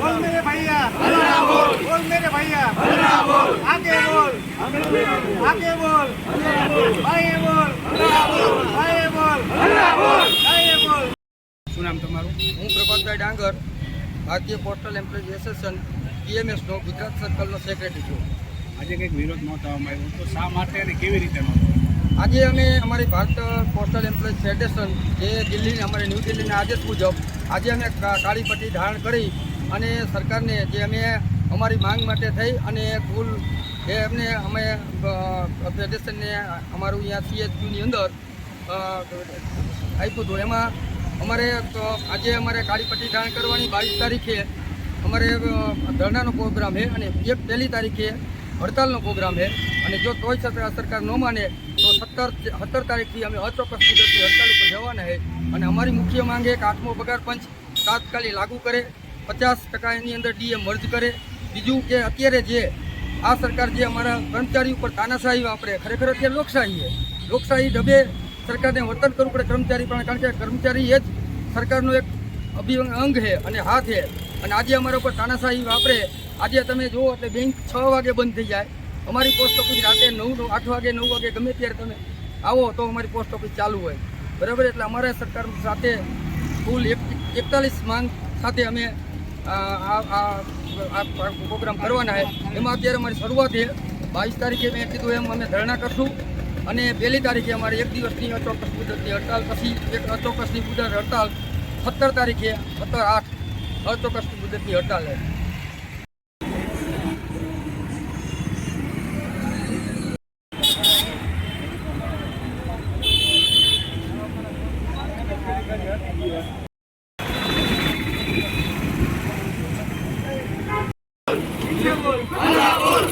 बोल मेरे भैया बोल मेरे भैया आगे बोल आगे बोल आगे बोल आगे बोल आगे बोल। શું નામ તમારું? હું Prabhatbhai Dangar, Bharatiya postal employees association PMSનો ગુજરાત સર્કલનો સેક્રેટરી છું। આજે કંઈક વિરોધ નોંધવામાં આવ્યો તો શા માટે અને કેવી રીતે નોંધવામાં? આજે અમે અમારી ભારત પોસ્ટલ એમ્પ્લોઈઝ ફેડરેશન જે દિલ્હી અમારે ન્યૂ દિલ્હીના આદેશ મુજબ આજે અમે કાળી પટ્ટી ધારણ કરી અને સરકારને જે અમે અમારી માંગ માટે થઈ અને કુલ જે અમને અમે ફેડરેશનને અમારું અહીંયા CHQની અંદર આપ્યું હતું એમાં અમારે આજે અમારે કાળી પટ્ટી ધારણ કરવાની 22 તારીખે અમારે ધરણાનો પ્રોગ્રામ છે અને 1 તારીખે હડતાલનો પ્રોગ્રામ છે અને જો તોય સરકાર ન માને તો 17 તારીખથી અમે અચોક્કસ મુદતની હડતાલ ઉપર જવાના છે અને અમારી મુખ્ય માંગ છે કે 8મો પગાર પંચ તાત્કાલિક લાગુ કરે, 50% એની અંદર DA મર્જ કરે। બીજું કે અત્યારે જે આ સરકાર જે અમારા કર્મચારી ઉપર તાનાશાહી વાપરે, ખરેખર અત્યારે લોકશાહી છે, લોકશાહી ઢબે સરકારને વર્તન કરવું પડે કર્મચારી પણ, કારણ કે કર્મચારી એ જ સરકારનો એક અંગ છે અને હાથ છે અને આજે અમારા ઉપર તાનાશાહી વાપરે। આજે તમે જુઓ એટલે બેંક 6 વાગે બંધ થઈ જાય, અમારી પોસ્ટ ઓફિસ રાતે 8 વાગે 9 વાગે ગમે ત્યારે તમે આવો તો અમારી પોસ્ટ ઓફિસ ચાલુ હોય, બરાબર। એટલે અમારા સરકાર સાથે કુલ 41 માંગ સાથે અમે આ પ્રોગ્રામ કરવાના છે। એમાં અત્યારે અમારી શરૂઆત છે 22 તારીખે મેં કીધું એમ અમે ધરણા કરશું અને 1 તારીખે અમારે 1 દિવસની અચોક્કસ મુદતની હડતાલ, પછી એક અચોક્કસની મુદત હડતાલ 17 તારીખે 17/8 અચોક્કસની મુદતની હડતાલ છે। बोल